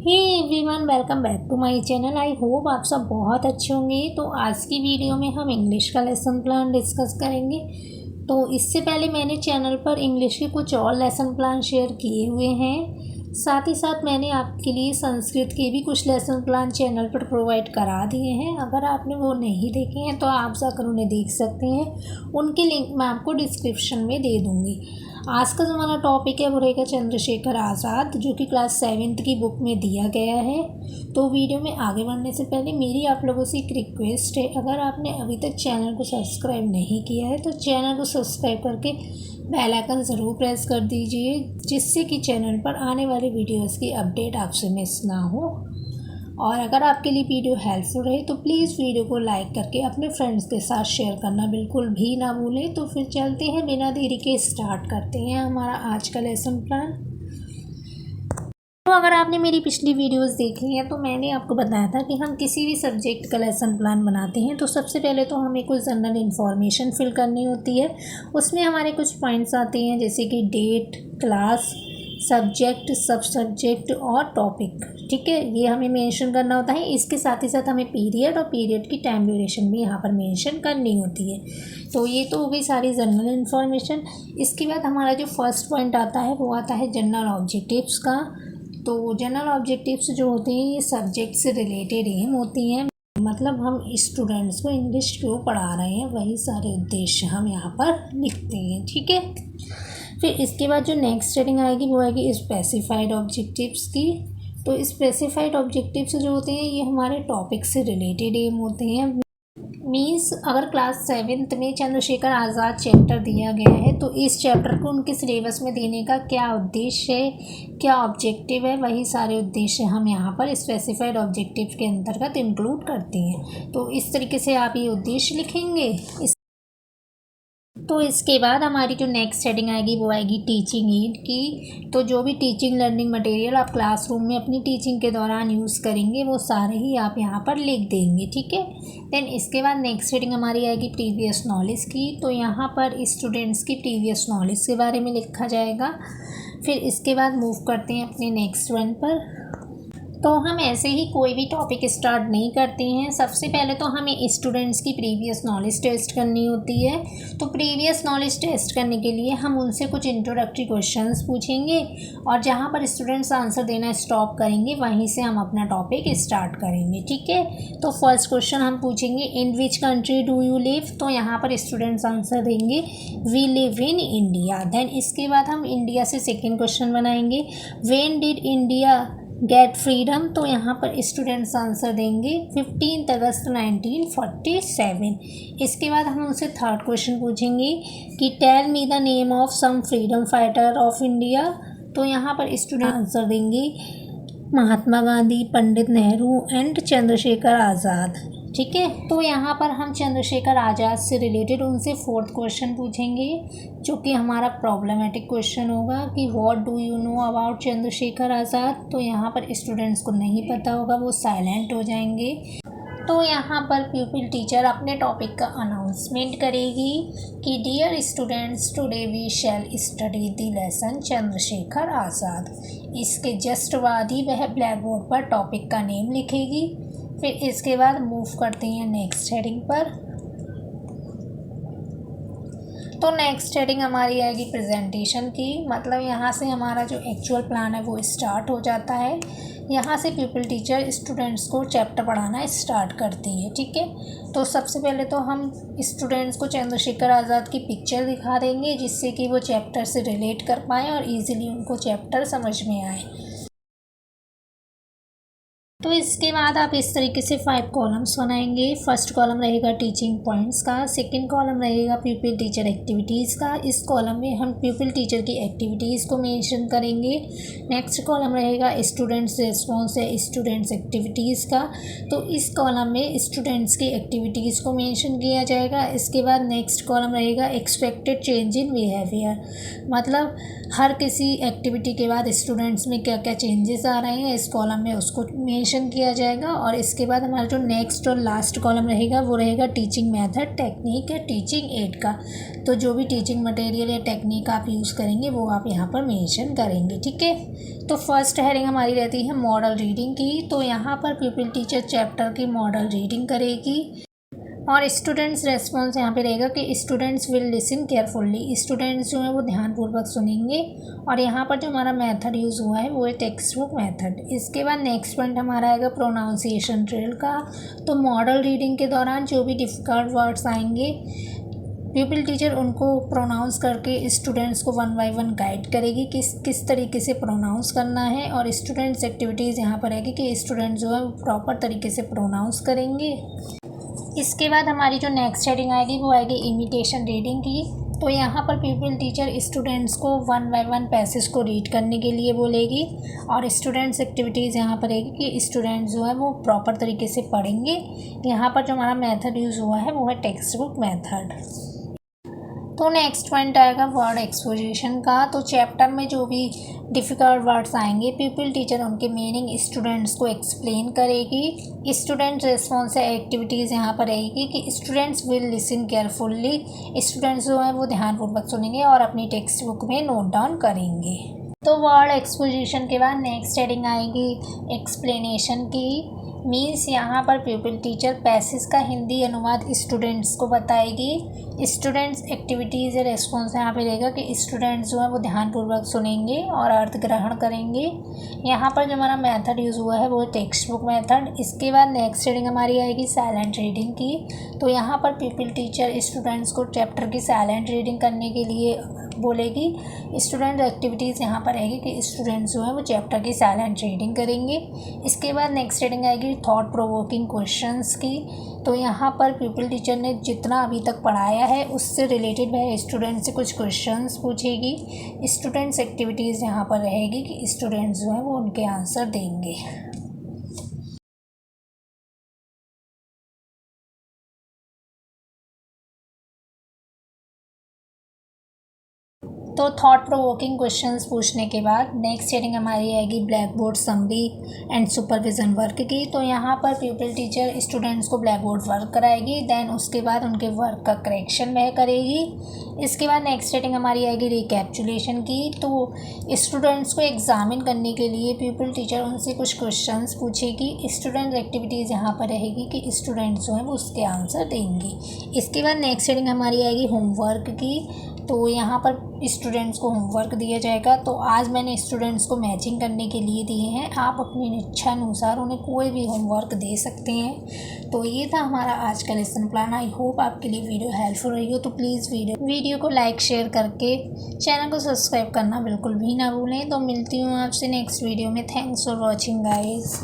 Hey everyone, welcome back to my channel. I hope आप सब बहुत अच्छे होंगे। तो आज की वीडियो में हम इंग्लिश का लेसन प्लान डिस्कस करेंगे। तो इससे पहले मैंने चैनल पर इंग्लिश के कुछ और लेसन प्लान शेयर किए हुए हैं। साथ ही साथ मैंने आपके लिए संस्कृत के भी कुछ लेसन प्लान चैनल पर प्रोवाइड करा दिए हैं। अगर आपने वो नहीं देखे हैं तो आप जाकर उन्हें देख सकते हैं। उनके लिंक मैं आपको डिस्क्रिप्शन में दे दूँगी। आज का जो हमारा टॉपिक है वो रहेगा चंद्रशेखर आज़ाद, जो कि क्लास 7th की बुक में दिया गया है। तो वीडियो में आगे बढ़ने से पहले मेरी आप लोगों से एक रिक्वेस्ट है, अगर आपने अभी तक चैनल को सब्सक्राइब नहीं किया है तो चैनल को सब्सक्राइब करके बेल आइकन ज़रूर प्रेस कर दीजिए, जिससे कि चैनल पर आने वाले वीडियोज़ की अपडेट आपसे मिस ना हो। और अगर आपके लिए वीडियो हेल्पफुल रहे तो प्लीज़ वीडियो को लाइक करके अपने फ्रेंड्स के साथ शेयर करना बिल्कुल भी ना भूलें। तो फिर चलते हैं, बिना देरी के स्टार्ट करते हैं हमारा आज का लेसन प्लान। तो अगर आपने मेरी पिछली वीडियोस देखी हैं तो मैंने आपको बताया था कि हम किसी भी सब्जेक्ट का लेसन प्लान बनाते हैं तो सबसे पहले तो हमें कुछ जनरल इन्फॉर्मेशन फिल करनी होती है। उसमें हमारे कुछ पॉइंट्स आते हैं, जैसे कि डेट, क्लास, सब्जेक्ट, सब सब्जेक्ट और टॉपिक। ठीक है, ये हमें मेंशन करना होता है। इसके साथ ही साथ हमें पीरियड और पीरियड की टाइम ड्यूरेशन भी यहाँ पर मेंशन करनी होती है। तो ये तो हो गई सारी जनरल इन्फॉर्मेशन। इसके बाद हमारा जो फर्स्ट पॉइंट आता है वो आता है जनरल ऑब्जेक्टिव्स का। तो जनरल ऑब्जेक्टिव्स जो होते हैं ये सब्जेक्ट से रिलेटेड एम होती हैं, मतलब हम स्टूडेंट्स को इंग्लिश क्यों पढ़ा रहे हैं वही सारे उद्देश्य हम यहाँ पर लिखते हैं। ठीक है, फिर इसके बाद जो नेक्स्ट हेडिंग आएगी वो आएगी स्पेसिफाइड ऑब्जेक्टिव्स की। तो स्पेसिफाइड ऑब्जेक्टिव्स जो होते हैं ये हमारे टॉपिक से रिलेटेड एम होते हैं। मीन्स अगर क्लास 7th में चंद्रशेखर आज़ाद चैप्टर दिया गया है तो इस चैप्टर को उनके सिलेबस में देने का क्या उद्देश्य है, क्या ऑब्जेक्टिव है, वही सारे उद्देश्य हम यहाँ पर स्पेसिफाइड ऑब्जेक्टिव के अंतर्गत इंक्लूड करते हैं। तो इस तरीके से आप ये उद्देश्य लिखेंगे। तो इसके बाद हमारी जो नेक्स्ट हेडिंग आएगी वो आएगी टीचिंग एड की। तो जो भी टीचिंग लर्निंग मटेरियल आप क्लासरूम में अपनी टीचिंग के दौरान यूज़ करेंगे वो सारे ही आप यहाँ पर लिख देंगे। ठीक है, देन इसके बाद नेक्स्ट हेडिंग हमारी आएगी प्रीवियस नॉलेज की। तो यहाँ पर स्टूडेंट्स की प्रीवियस नॉलेज के बारे में लिखा जाएगा। फिर इसके बाद मूव करते हैं अपने नेक्स्ट वन पर। तो हम ऐसे ही कोई भी टॉपिक स्टार्ट नहीं करते हैं। सबसे पहले तो हमें स्टूडेंट्स की प्रीवियस नॉलेज टेस्ट करनी होती है। तो प्रीवियस नॉलेज टेस्ट करने के लिए हम उनसे कुछ इंट्रोडक्टरी क्वेश्चंस पूछेंगे और जहां पर स्टूडेंट्स आंसर देना स्टॉप करेंगे वहीं से हम अपना टॉपिक स्टार्ट करेंगे। ठीक है, तो फर्स्ट क्वेश्चन हम पूछेंगे in which country do you live. तो यहाँ पर स्टूडेंट्स आंसर देंगे we live in India. Then इसके बाद हम इंडिया से सेकेंड क्वेश्चन बनाएंगे when did India get freedom. तो यहाँ पर स्टूडेंट्स आंसर देंगे 15 अगस्त 1947। इसके बाद हम उनसे थर्ड क्वेश्चन पूछेंगे कि tell me the name of some freedom fighter of India. तो यहाँ पर स्टूडेंट आंसर देंगे महात्मा गांधी, पंडित नेहरू एंड चंद्रशेखर आज़ाद। ठीक है, तो यहाँ पर हम चंद्रशेखर आज़ाद से रिलेटेड उनसे फोर्थ क्वेश्चन पूछेंगे, जो कि हमारा प्रॉब्लमेटिक क्वेश्चन होगा कि what do you know about Chandrashekhar Azad. तो यहाँ पर स्टूडेंट्स को नहीं पता होगा, वो साइलेंट हो जाएंगे। तो यहाँ पर प्यूपिल टीचर अपने टॉपिक का अनाउंसमेंट करेगी कि dear students today we shall study the lesson Chandrashekhar Azad. इसके जस्ट बाद ही वह ब्लैक बोर्ड पर टॉपिक का नेम लिखेगी। फिर इसके बाद मूव करते हैं नेक्स्ट हेडिंग पर। तो नेक्स्ट हेडिंग हमारी आएगी प्रेजेंटेशन की। मतलब यहाँ से हमारा जो एक्चुअल प्लान है वो स्टार्ट हो जाता है। यहाँ से पीपल टीचर स्टूडेंट्स को चैप्टर पढ़ाना स्टार्ट करती है। ठीक है, तो सबसे पहले तो हम स्टूडेंट्स को चंद्रशेखर आज़ाद की पिक्चर दिखा देंगे, जिससे कि वो चैप्टर से रिलेट कर पाएँ और इजीली उनको चैप्टर समझ में आए। तो इसके बाद आप इस तरीके से 5 कॉलम्स बनाएंगे। फर्स्ट कॉलम रहेगा टीचिंग पॉइंट्स का, सेकंड कॉलम रहेगा प्यूपिल टीचर एक्टिविटीज़ का। इस कॉलम में हम प्यूपिल टीचर की एक्टिविटीज़ को मेंशन करेंगे। नेक्स्ट कॉलम रहेगा स्टूडेंट्स रिस्पॉन्स या स्टूडेंट्स एक्टिविटीज़ का। तो इस कॉलम में स्टूडेंट्स की एक्टिविटीज़ को मेंशन किया जाएगा। इसके बाद नेक्स्ट कॉलम रहेगा एक्सपेक्टेड चेंज इन बिहेवियर, मतलब हर किसी एक्टिविटी के बाद स्टूडेंट्स में क्या क्या चेंजेस आ रहे हैं इस कॉलम में उसको मेंशन मेंशन किया जाएगा। और इसके बाद हमारा जो नेक्स्ट और लास्ट कॉलम रहेगा वो रहेगा टीचिंग मेथड, टेक्निक या टीचिंग एड का। तो जो भी टीचिंग मटेरियल या टेक्निक आप यूज़ करेंगे वो आप यहाँ पर मेंशन करेंगे, ठीक है। तो फर्स्ट हेडिंग हमारी रहती है मॉडल रीडिंग की। तो यहाँ पर पीपल टीचर चैप्टर की मॉडल रीडिंग करेगी और स्टूडेंट्स रेस्पॉन्स यहाँ पे रहेगा कि students will listen carefully. Students जो है वो ध्यानपूर्वक सुनेंगे। और यहाँ पर जो हमारा मेथड यूज़ हुआ है वो है टेक्स्ट बुक मेथड। इसके बाद नेक्स्ट पॉइंट हमारा आएगा प्रोनाउंसिएशन ड्रिल का। तो मॉडल रीडिंग के दौरान जो भी डिफ़िकल्ट वर्ड्स आएंगे पीपल टीचर उनको प्रोनाउंस करके स्टूडेंट्स को 1 बाय 1 गाइड करेगी किस तरीके से प्रोनाउंस करना है। और स्टूडेंट्स एक्टिविटीज़ यहाँ पर रहेगी कि स्टूडेंट जो है वो प्रॉपर तरीके से प्रोनाउंस करेंगे। इसके बाद हमारी जो नेक्स्ट हेडिंग आएगी वो आएगी इमिटेशन रीडिंग की। तो यहाँ पर पीपल टीचर स्टूडेंट्स को 1 बाय 1 पैसेज को रीड करने के लिए बोलेगी। और स्टूडेंट्स एक्टिविटीज़ यहाँ पर रहेगी कि स्टूडेंट्स जो है वो प्रॉपर तरीके से पढ़ेंगे। यहाँ पर जो हमारा मेथड यूज़ हुआ है वो है टेक्स्ट बुक मेथड। तो नेक्स्ट पॉइंट आएगा वर्ड एक्सपोजिशन का। तो चैप्टर में जो भी डिफ़िकल्ट वर्ड्स आएंगे पीपल टीचर उनके मीनिंग स्टूडेंट्स को एक्सप्लेन करेगी। स्टूडेंट रेस्पॉन्स एक्टिविटीज़ यहाँ पर रहेगी कि students will listen carefully. Students जो हैं वो ध्यानपूर्वक सुनेंगे और अपनी टेक्स्ट बुक में नोट डाउन करेंगे। तो वर्ड एक्सपोजिशन के बाद नेक्स्ट हेडिंग आएगी एक्सप्लेनेशन की। मीन्स यहाँ पर पीपल टीचर पैसेज का हिंदी अनुवाद स्टूडेंट्स को बताएगी। स्टूडेंट्स एक्टिविटीज़ या रेस्पॉन्स यहाँ पे रहेगा कि स्टूडेंट्स जो है वो ध्यानपूर्वक सुनेंगे और अर्थ ग्रहण करेंगे। यहाँ पर जो हमारा मेथड यूज़ हुआ है वो है टेक्स्ट बुक मेथड। इसके बाद नेक्स्ट रीडिंग हमारी आएगी साइलेंट रीडिंग की। तो यहाँ पर पीपल टीचर स्टूडेंट्स को चैप्टर की साइलेंट रीडिंग करने के लिए बोलेगी। स्टूडेंट एक्टिविटीज़ यहाँ पर रहेगी कि स्टूडेंट्स जो है वो चैप्टर की साइलेंट रीडिंग करेंगे। इसके बाद नेक्स्ट रीडिंग आएगी थॉट प्रोवोकिंग क्वेश्चंस की। तो यहाँ पर पीपल टीचर ने जितना अभी तक पढ़ाया है उससे रिलेटेड वह स्टूडेंट से कुछ क्वेश्चंस पूछेगी। स्टूडेंट्स एक्टिविटीज़ यहाँ पर रहेगी कि स्टूडेंट्स जो है वो उनके आंसर देंगे। तो थॉट प्रोवोकिंग क्वेश्चंस पूछने के बाद नेक्स्ट हेडिंग हमारी आएगी black board summary and supervision work की। तो यहाँ पर पीपल टीचर स्टूडेंट्स को ब्लैक बोर्ड वर्क कराएगी। देन उसके बाद उनके वर्क का करेक्शन वह करेगी। इसके बाद नेक्स्ट हेडिंग हमारी आएगी रिकैप्चुलेशन की। तो स्टूडेंट्स को एग्जामिन करने के लिए पीपल टीचर उनसे कुछ क्वेश्चंस पूछेगी। स्टूडेंट एक्टिविटीज़ यहाँ पर रहेगी कि स्टूडेंट्स जो हैं वो उसके आंसर देंगे। इसके बाद नेक्स्ट हेडिंग हमारी आएगी होमवर्क की। तो यहाँ पर स्टूडेंट्स को होमवर्क दिया जाएगा। तो आज मैंने स्टूडेंट्स को मैचिंग करने के लिए दिए हैं। आप अपनी इच्छा अनुसार उन्हें कोई भी होमवर्क दे सकते हैं। तो ये था हमारा आज का लेसन प्लान। आई होप आपके लिए वीडियो हेल्पफुल रही हो। तो प्लीज़ वीडियो को लाइक शेयर करके चैनल को सब्सक्राइब करना बिल्कुल भी ना भूलें। तो मिलती हूँ आपसे नेक्स्ट वीडियो में। Thanks for watching guys.